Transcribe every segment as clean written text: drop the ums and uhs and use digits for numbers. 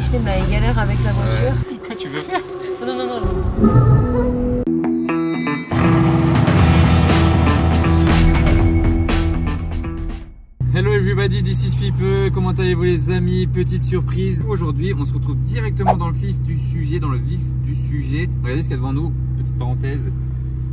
acheté, mais il galère avec la voiture. Quoi tu veux faire? Non, non, non, non. Hello everybody, this is Fipe. Comment allez-vous les amis? Petite surprise. Aujourd'hui, on se retrouve directement dans le vif du sujet, Regardez ce qu'il y a devant nous. Petite parenthèse.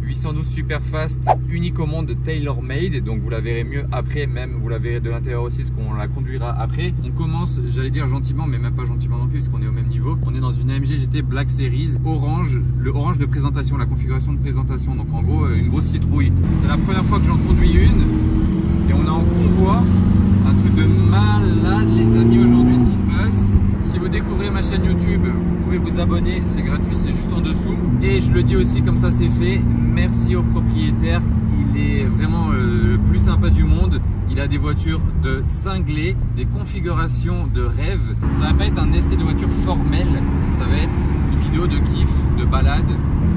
812 Superfast, unique au monde, tailor-made. Donc vous la verrez mieux après, même vous la verrez de l'intérieur aussi, parce qu'on la conduira après. On commence, j'allais dire gentiment, mais même pas gentiment non plus, parce qu'on est au même niveau. On est dans une AMG GT Black Series, orange, le orange de présentation, la configuration de présentation. Donc en gros, une grosse citrouille. C'est la première fois que j'en conduis une. Et on est en convoi, un truc de malade les amis aujourd'hui ce qui se passe. Si vous découvrez ma chaîne YouTube, vous pouvez vous abonner, c'est gratuit, c'est juste en dessous. Et je le dis aussi comme ça c'est fait, merci au propriétaire, il est vraiment le plus sympa du monde. Il a des voitures de cinglés, des configurations de rêve. Ça va pas être un essai de voiture formel, ça va être une vidéo de kiff, de balade.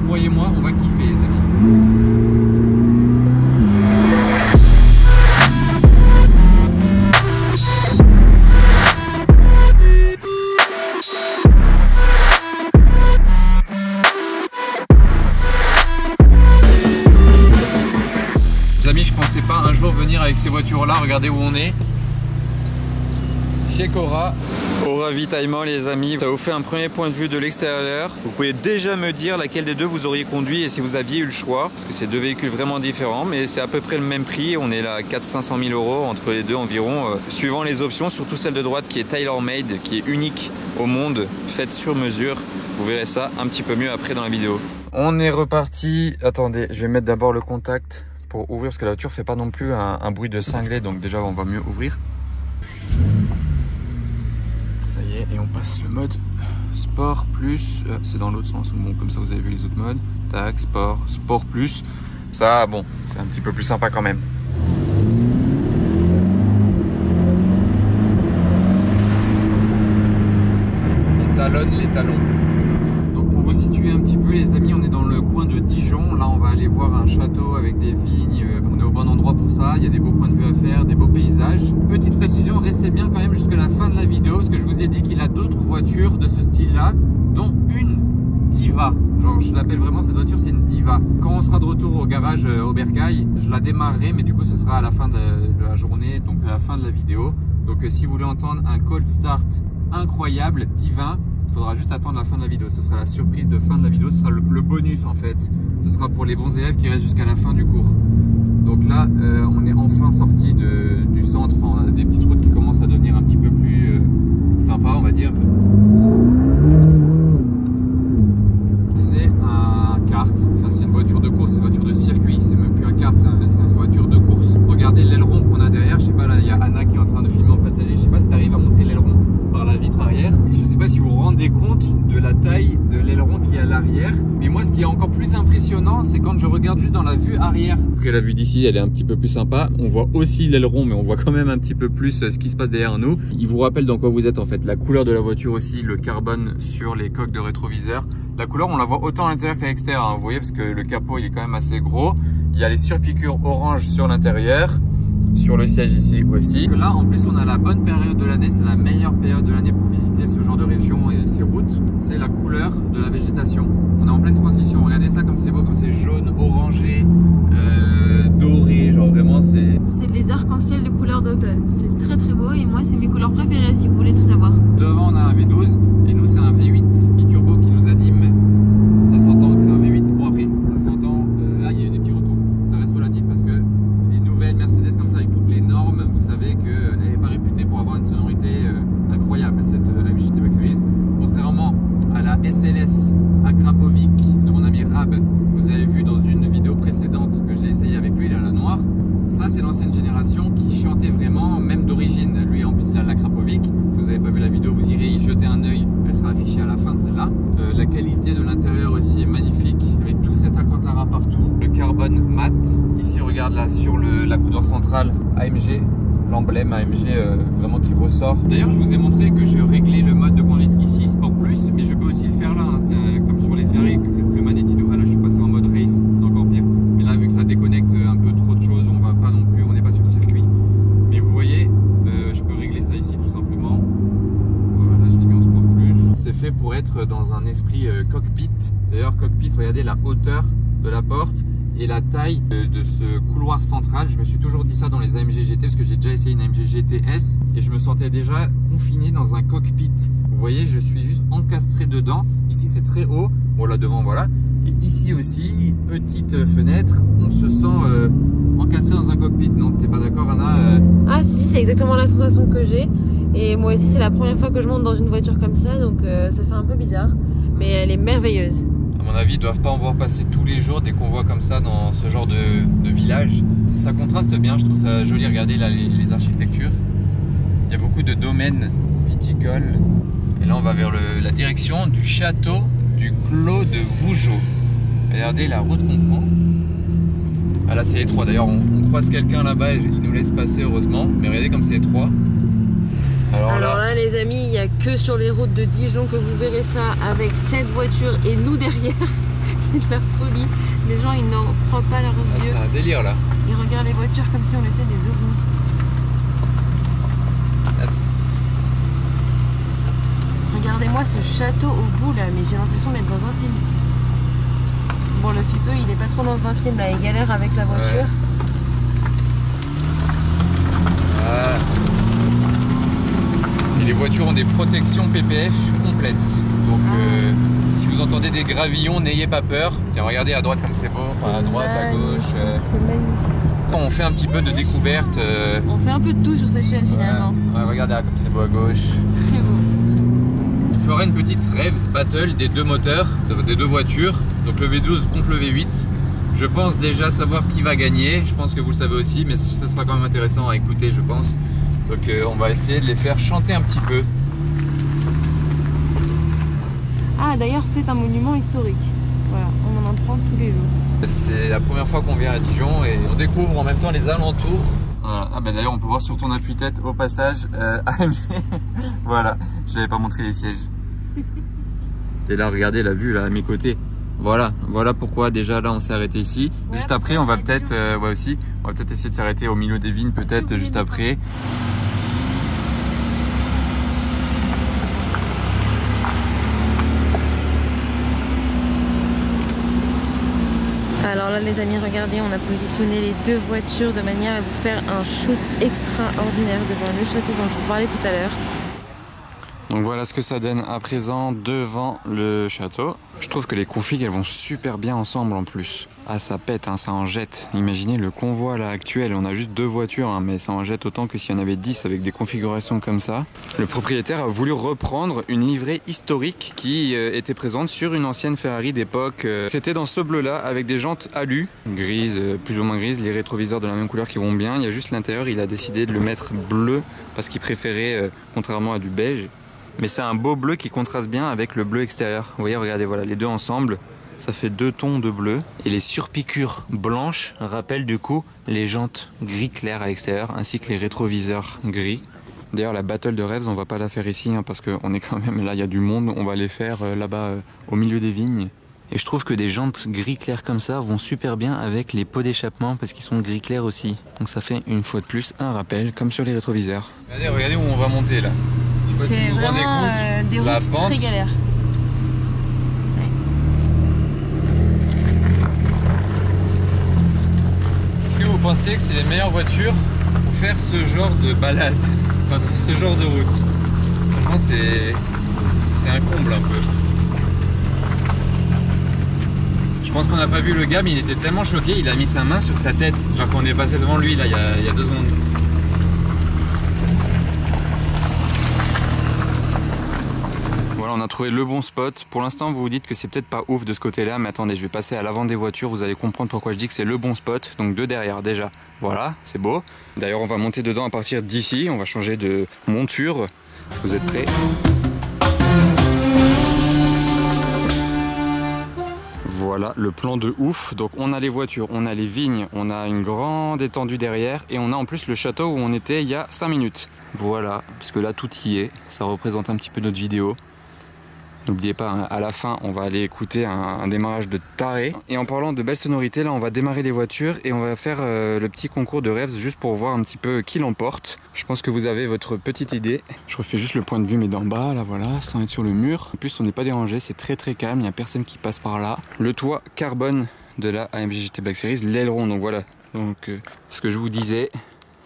Croyez-moi, on va kiffer les amis. Je pensais pas un jour venir avec ces voitures là, regardez où on est. Chez Cora. Au ravitaillement les amis, ça vous fait un premier point de vue de l'extérieur. Vous pouvez déjà me dire laquelle des deux vous auriez conduit et si vous aviez eu le choix. Parce que c'est deux véhicules vraiment différents, mais c'est à peu près le même prix. On est là à 400-500 000 euros entre les deux environ, suivant les options, surtout celle de droite qui est tailor-made, qui est unique au monde, faite sur mesure. Vous verrez ça un petit peu mieux après dans la vidéo. On est reparti. Attendez, je vais mettre d'abord le contact pour ouvrir parce que la voiture fait pas non plus un bruit de cinglé, donc déjà on va mieux ouvrir. Ça y est, et on passe le mode sport plus, c'est dans l'autre sens, bon comme ça vous avez vu les autres modes, tac, sport, sport plus, ça bon, c'est un petit peu plus sympa quand même. On talonne les talons. Pour vous situer un petit peu les amis, on est dans le coin de Dijon. Là on va aller voir un château avec des vignes. On est au bon endroit pour ça, il y a des beaux points de vue à faire, des beaux paysages. Petite précision, restez bien quand même jusqu'à la fin de la vidéo, parce que je vous ai dit qu'il a d'autres voitures de ce style là, dont une diva. Genre je l'appelle vraiment, cette voiture c'est une diva. Quand on sera de retour au garage au Bercail, je la démarrerai, mais du coup ce sera à la fin de la journée, donc à la fin de la vidéo. Donc si vous voulez entendre un cold start incroyable, divin, il faudra juste attendre la fin de la vidéo. Ce sera la surprise de fin de la vidéo, ce sera le bonus en fait. Ce sera pour les bons élèves qui restent jusqu'à la fin du cours. Donc là, on est enfin sorti du centre, enfin on a des petites routes qui commencent à devenir un petit peu plus sympa, on va dire. C'est un kart, enfin c'est une voiture de course, c'est une voiture de circuit, c'est même plus un kart, c'est une voiture de course. Regardez l'aileron qu'on a derrière, je sais pas, là il y a Anna qui est en train de filmer en passager, je sais pas si tu arrives à montrer l'aileron par la vitre arrière. Et je sais pas si vous vous rendez compte de la taille de l'aileron qui est à l'arrière, mais moi ce qui est encore plus impressionnant c'est quand je regarde juste dans la vue arrière. Après la vue d'ici elle est un petit peu plus sympa, on voit aussi l'aileron mais on voit quand même un petit peu plus ce qui se passe derrière nous. Il vous rappelle dans quoi vous êtes en fait, la couleur de la voiture aussi, le carbone sur les coques de rétroviseur. La couleur on la voit autant à l'intérieur qu'à l'extérieur, hein, vous voyez, parce que le capot il est quand même assez gros. Il y a les surpiqûres orange sur l'intérieur, sur le siège ici aussi. Là en plus on a la bonne période de l'année, c'est la meilleure période de l'année pour visiter ce genre de région et ces routes. C'est la couleur de la végétation. On est en pleine transition, regardez ça comme c'est beau, comme c'est jaune, orangé, doré, genre vraiment c'est... C'est les arcs-en-ciel de couleur d'automne, c'est très très beau et moi c'est mes couleurs préférées si vous voulez tout savoir. Devant on a un V12 et nous c'est un V8 biturbo qui nous anime. Ça s'entend que c'est un V8, bon après ça s'entend, là il y a eu des petits retours, ça reste relatif parce que les nouvelles Mercedes comme ça avec toutes les normes, vous savez qu'elle n'est pas réputée pour avoir une sonorité incroyable cette AMG GT Black Series, contrairement à la SLS à Krapovic de mon ami Rab, vous avez vu dans une vidéo précédente que j'ai essayé avec lui, là, la noire. Ça c'est l'ancienne génération qui chantait vraiment, même d'origine. Lui en plus il a la Krapovic. Si vous n'avez pas vu la vidéo, vous irez y jeter un œil, elle sera affichée à la fin de celle-là. La qualité de l'intérieur aussi est magnifique, avec tout cet alcantara partout. Le carbone mat, ici on regarde là sur la coudoir centrale AMG, l'emblème AMG vraiment qui ressort. D'ailleurs je vous ai montré que j'ai réglé le mode de conduite ici, Sport Plus, mais je peux aussi le faire là, hein. C'est comme sur les Ferrari, le Manettino. Ah là je suis passé en mode race, c'est encore pire. Mais là vu que ça déconnecte un peu trop de choses, on va pas non plus, on n'est pas sur circuit. Mais vous voyez, je peux régler ça ici tout simplement. Voilà, là je l'ai mis en Sport Plus. fait pour être dans un esprit cockpit. D'ailleurs, cockpit, regardez la hauteur de la porte et la taille de ce couloir central. Je me suis toujours dit ça dans les AMG GT parce que j'ai déjà essayé une AMG GTS et je me sentais déjà confiné dans un cockpit. Vous voyez, je suis juste encastré dedans. Ici, c'est très haut. Bon, là devant, voilà. Et ici aussi, petite fenêtre, on se sent encastré dans un cockpit. Non, t'es pas d'accord, Anna? Ah si, c'est exactement la sensation que j'ai. Et moi aussi, c'est la première fois que je monte dans une voiture comme ça, donc ça fait un peu bizarre. Mais elle est merveilleuse. À mon avis, ils doivent pas en voir passer tous les jours des convois comme ça dans ce genre de village. Ça contraste bien, je trouve ça joli. Regardez là les architectures. Il y a beaucoup de domaines viticoles. Et là, on va vers la direction du château du Clos de Vougeot. Regardez la route qu'on prend. Ah là, c'est étroit. D'ailleurs, on croise quelqu'un là-bas et il nous laisse passer, heureusement. Mais regardez comme c'est étroit. Alors là, les amis, il n'y a que sur les routes de Dijon que vous verrez ça avec cette voiture et nous derrière. C'est de la folie. Les gens, ils n'en croient pas leurs yeux. C'est un délire là. Ils regardent les voitures comme si on était des ovnis. Regardez-moi ce château au bout là, mais j'ai l'impression d'être dans un film. Bon, le Fipeux, il est pas trop dans un film là, il galère avec la voiture. Ouais. Voilà. Et les voitures ont des protections PPF complètes. Donc si vous entendez des gravillons, n'ayez pas peur. Tiens, regardez à droite comme c'est beau, enfin, à droite, à gauche. C'est magnifique. On fait un petit peu de découverte. On fait un peu de tout sur cette chaîne finalement. Ouais, regardez comme c'est beau à gauche. Très beau. On fera une petite Revs Battle des deux moteurs, des deux voitures. Donc le V12 contre le V8. Je pense déjà savoir qui va gagner. Je pense que vous le savez aussi, mais ce sera quand même intéressant à écouter, je pense. Donc on va essayer de les faire chanter un petit peu. Ah, d'ailleurs, c'est un monument historique. Voilà, on en apprend tous les jours. C'est la première fois qu'on vient à Dijon et on découvre en même temps les alentours. Voilà. Ah bah d'ailleurs, on peut voir sur ton appui-tête au passage AMG. Voilà, je n'avais pas montré les sièges. Et là, regardez la vue là à mes côtés. Voilà pourquoi déjà là on s'est arrêté ici. Ouais, juste après, on va peut-être on va peut-être essayer de s'arrêter au milieu des vignes, peut-être juste après. Alors là les amis, regardez, on a positionné les deux voitures de manière à vous faire un shoot extraordinaire devant le château dont je vous parlais tout à l'heure. Donc voilà ce que ça donne à présent devant le château. Je trouve que les configs elles vont super bien ensemble en plus. Ah ça pète, hein, ça en jette. Imaginez le convoi là actuel, on a juste deux voitures hein, mais ça en jette autant que s'il y en avait 10 avec des configurations comme ça. Le propriétaire a voulu reprendre une livrée historique qui était présente sur une ancienne Ferrari d'époque. C'était dans ce bleu là avec des jantes alu, grises, plus ou moins grises, les rétroviseurs de la même couleur qui vont bien. Il y a juste l'intérieur, il a décidé de le mettre bleu parce qu'il préférait, contrairement à du beige. Mais c'est un beau bleu qui contraste bien avec le bleu extérieur. Vous voyez, regardez, voilà, les deux ensemble, ça fait deux tons de bleu. Et les surpiqûres blanches rappellent du coup les jantes gris clair à l'extérieur, ainsi que les rétroviseurs gris. D'ailleurs, la battle de Revs, on va pas la faire ici, hein, parce qu'on est quand même là, il y a du monde. On va les faire là-bas au milieu des vignes. Et je trouve que des jantes gris clair comme ça vont super bien avec les pots d'échappement, parce qu'ils sont gris clair aussi. Donc ça fait une fois de plus un rappel, comme sur les rétroviseurs. Regardez où on va monter là. C'est vraiment des routes très galères. Est-ce que vous pensez que c'est les meilleures voitures pour faire ce genre de balade, enfin ce genre de route? Franchement c'est un comble un peu. Je pense qu'on n'a pas vu le gars mais il était tellement choqué, il a mis sa main sur sa tête. Genre quand on est passé devant lui là il y a 2 secondes. On a trouvé le bon spot. Pour l'instant, vous vous dites que c'est peut-être pas ouf de ce côté-là, mais attendez, je vais passer à l'avant des voitures. Vous allez comprendre pourquoi je dis que c'est le bon spot. Donc de derrière déjà. Voilà, c'est beau. D'ailleurs, on va monter dedans à partir d'ici. On va changer de monture. Vous êtes prêts? Voilà le plan de ouf. Donc on a les voitures, on a les vignes, on a une grande étendue derrière et on a en plus le château où on était il y a 5 minutes. Voilà, parce que là tout y est. Ça représente un petit peu notre vidéo. N'oubliez pas, hein, à la fin, on va aller écouter un démarrage de taré. Et en parlant de belles sonorités, là, on va démarrer des voitures et on va faire le petit concours de rêves juste pour voir un petit peu qui l'emporte. Je pense que vous avez votre petite idée. Je refais juste le point de vue, mais d'en bas, là, voilà, sans être sur le mur. En plus, on n'est pas dérangé, c'est très très calme, il n'y a personne qui passe par là. Le toit carbone de la AMG GT Black Series, l'aileron, donc voilà. Donc, ce que je vous disais...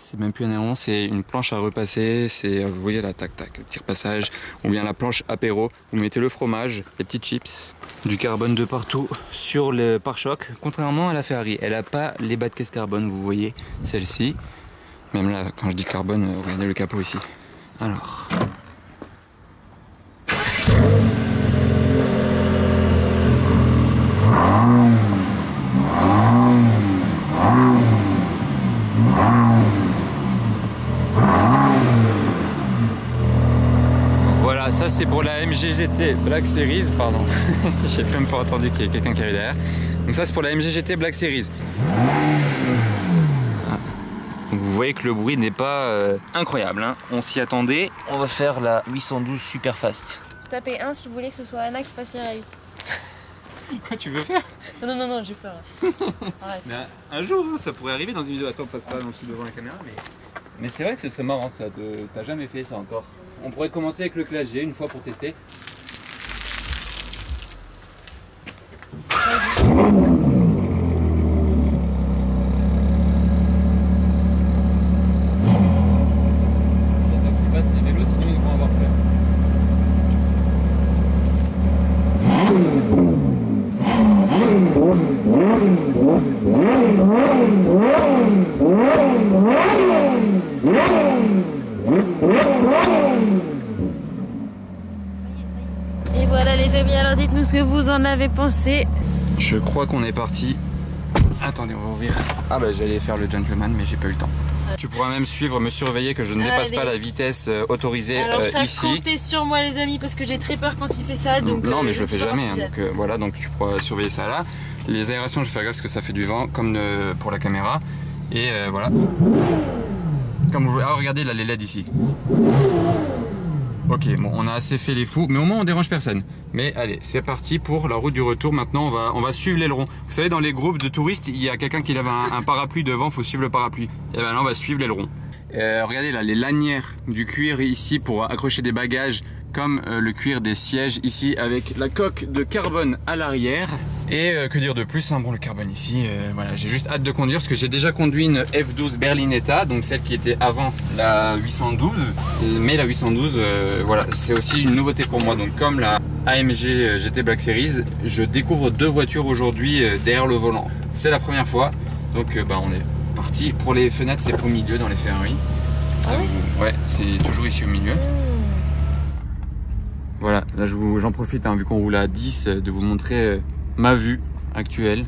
C'est même plus un aileron, c'est une planche à repasser, c'est, vous voyez là, tac tac, le petit repassage, ou bien la planche apéro, vous mettez le fromage, les petites chips, du carbone de partout sur le pare-choc, contrairement à la Ferrari, elle n'a pas les bas de caisse carbone, vous voyez, celle-ci, même là, quand je dis carbone, regardez le capot ici. Alors... Voilà, ça c'est pour la AMG GT Black Series, pardon, j'ai même pas entendu qu'il y ait quelqu'un qui arrive derrière. Donc ça c'est pour la AMG GT Black Series. Ah. Donc vous voyez que le bruit n'est pas incroyable, hein. On s'y attendait. On va faire la 812 super fast. Tapez 1 si vous voulez que ce soit Anna qui fasse les raves. Quoi tu veux faire? Non, j'ai peur. Arrête. Ben, un jour, hein, ça pourrait arriver dans une vidéo. Attends, passe pas non plus devant la caméra, mais c'est vrai que ce serait marrant ça. T'as jamais fait ça encore. On pourrait commencer avec le Classe G une fois pour tester. Et voilà les amis, alors dites-nous ce que vous en avez pensé. Je crois qu'on est parti. Attendez, on va ouvrir. Ah bah j'allais faire le gentleman mais j'ai pas eu le temps. Tu pourras même suivre, me surveiller que je ne dépasse pas la vitesse autorisée alors ça, ici. comptez sur moi les amis parce que j'ai très peur quand il fait ça. Donc, non mais je le fais jamais, hein, donc voilà, donc tu pourras surveiller ça là. Les aérations je vais faire gaffe parce que ça fait du vent comme pour la caméra. Et voilà. Comme vous... Ah regardez là les LED ici. Ok, bon, on a assez fait les fous, mais au moins on dérange personne. Mais allez, c'est parti pour la route du retour. Maintenant, on va suivre l'aileron. Vous savez, dans les groupes de touristes, il y a quelqu'un qui lève un parapluie devant, il faut suivre le parapluie. Et ben là, on va suivre l'aileron. Regardez là, les lanières du cuir ici pour accrocher des bagages, comme le cuir des sièges ici avec la coque de carbone à l'arrière. Et que dire de plus, hein, bon le carbone ici, voilà, j'ai juste hâte de conduire parce que j'ai déjà conduit une F12 Berlinetta, donc celle qui était avant la 812, mais la 812, voilà, c'est aussi une nouveauté pour moi. Donc comme la AMG GT Black Series, je découvre deux voitures aujourd'hui derrière le volant. C'est la première fois, donc bah, on est parti. Pour les fenêtres, c'est au milieu dans les Ferrari. Ah oui ouais, c'est toujours ici au milieu. Voilà, là j'en profite, hein, vu qu'on roule à 10, de vous montrer ma vue actuelle.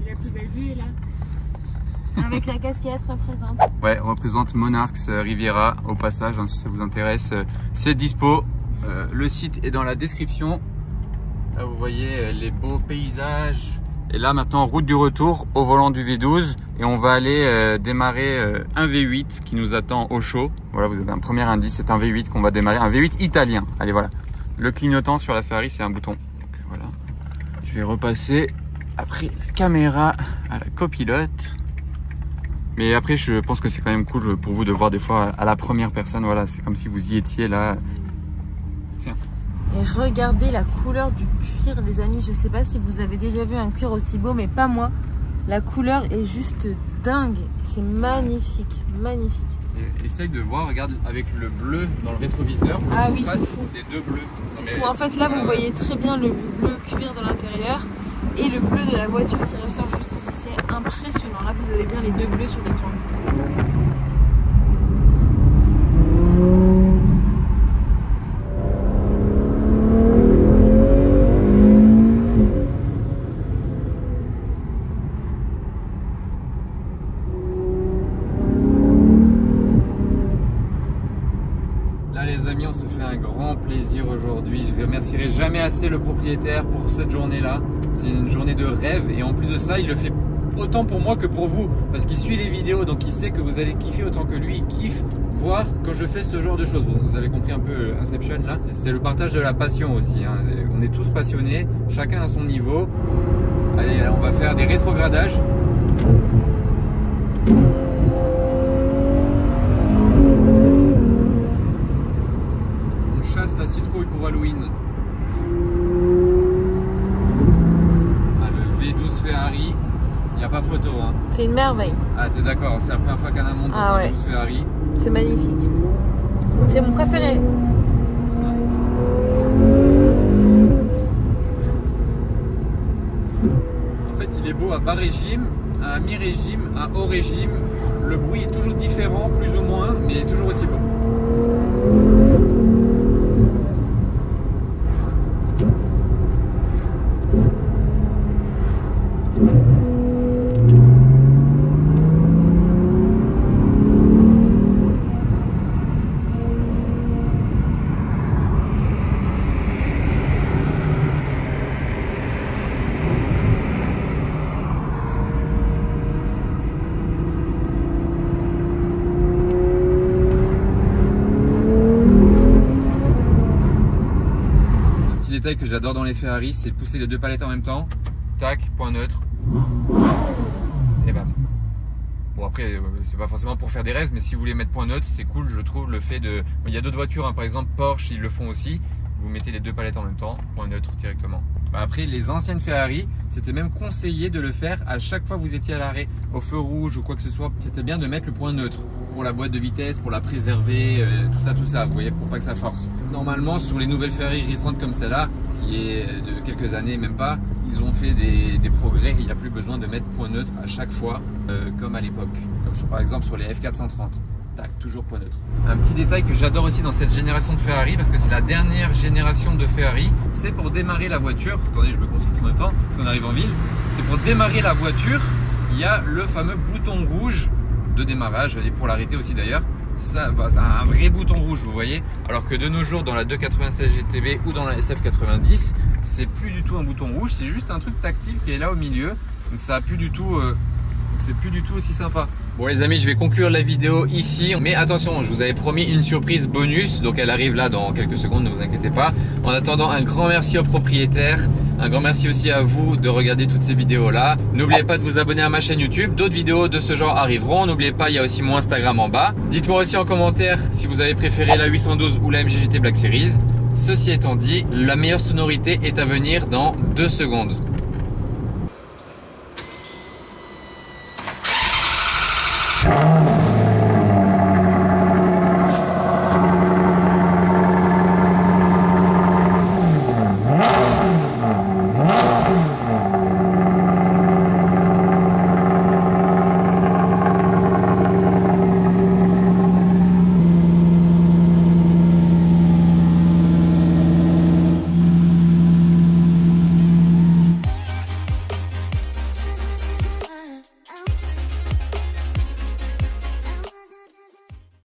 La plus belle vue est là. Avec la casquette représente. Ouais, représente Monarchs Riviera au passage, hein, si ça vous intéresse. C'est dispo. Le site est dans la description. Là vous voyez les beaux paysages. Et là maintenant route du retour au volant du V12 et on va aller démarrer un V8 qui nous attend au chaud. Voilà, vous avez un premier indice, c'est un V8 qu'on va démarrer, un V8 italien. Allez voilà, le clignotant sur la Ferrari c'est un bouton. Donc, voilà, je vais repasser après la caméra à la copilote. Mais après je pense que c'est quand même cool pour vous de voir des fois à la première personne. Voilà, c'est comme si vous y étiez là. Tiens. Et regardez la couleur du cuir les amis, je sais pas si vous avez déjà vu un cuir aussi beau mais pas moi. La couleur est juste dingue, c'est magnifique, magnifique. Et essaye de voir, regarde avec le bleu dans le rétroviseur. Ah oui, c'est fou. Des deux bleus. C'est fou, en fait là vous voyez très bien le bleu cuir de l'intérieur et le bleu de la voiture qui ressort juste ici, c'est impressionnant. Là vous avez bien les deux bleus sur l'écran. On se fait un grand plaisir aujourd'hui. Je remercierai jamais assez le propriétaire pour cette journée-là. C'est une journée de rêve et en plus de ça, il le fait autant pour moi que pour vous parce qu'il suit les vidéos, donc il sait que vous allez kiffer autant que lui il kiffe voir quand je fais ce genre de choses. Vous avez compris un peu Inception là, c'est le partage de la passion aussi, hein. On est tous passionnés, chacun à son niveau. Allez, on va faire des rétrogradages. On chasse la citrouille pour Halloween. Ah, le V12 Ferrari, il n'y a pas photo, hein. C'est une merveille. Ah, t'es d'accord, c'est la première fois qu'un amont Ah ouais. V12 Ferrari. C'est magnifique. C'est mon préféré. En fait, il est beau à bas régime, à mi-régime, à haut régime. Le bruit est toujours différent, plus ou moins, mais toujours aussi beau. Détail que j'adore dans les Ferrari, c'est pousser les deux palettes en même temps, tac, point neutre, et bam. Bon après, c'est pas forcément pour faire des rêves, mais si vous voulez mettre point neutre, c'est cool, je trouve, le fait de... Il y a d'autres voitures, hein, par exemple Porsche, ils le font aussi, vous mettez les deux palettes en même temps, point neutre directement. Après, les anciennes Ferrari, c'était même conseillé de le faire à chaque fois que vous étiez à l'arrêt, au feu rouge ou quoi que ce soit. C'était bien de mettre le point neutre pour la boîte de vitesse, pour la préserver, tout ça, vous voyez, pour pas que ça force. Normalement, sur les nouvelles Ferrari récentes comme celle-là, qui est de quelques années, même pas, ils ont fait des progrès et il n'y a plus besoin de mettre point neutre à chaque fois, comme à l'époque. Comme par exemple sur les F430. Tac, toujours point neutre. Un petit détail que j'adore aussi dans cette génération de Ferrari, parce que c'est la dernière génération de Ferrari, c'est pour démarrer la voiture. Attendez, je me concentre en même temps, parce qu'on arrive en ville. C'est pour démarrer la voiture, il y a le fameux bouton rouge de démarrage, et pour l'arrêter aussi d'ailleurs. Ça, un vrai bouton rouge, vous voyez. Alors que de nos jours, dans la 296 GTB ou dans la SF90, c'est plus du tout un bouton rouge, c'est juste un truc tactile qui est là au milieu. Donc ça a plus du tout, c'est plus du tout aussi sympa. Bon les amis, je vais conclure la vidéo ici, mais attention, je vous avais promis une surprise bonus, donc elle arrive là dans quelques secondes, ne vous inquiétez pas. En attendant, un grand merci au propriétaire, un grand merci aussi à vous de regarder toutes ces vidéos là. N'oubliez pas de vous abonner à ma chaîne YouTube, d'autres vidéos de ce genre arriveront. N'oubliez pas, il y a aussi mon Instagram en bas. Dites-moi aussi en commentaire si vous avez préféré la 812 ou la MG GT Black Series. Ceci étant dit, la meilleure sonorité est à venir dans 2 secondes.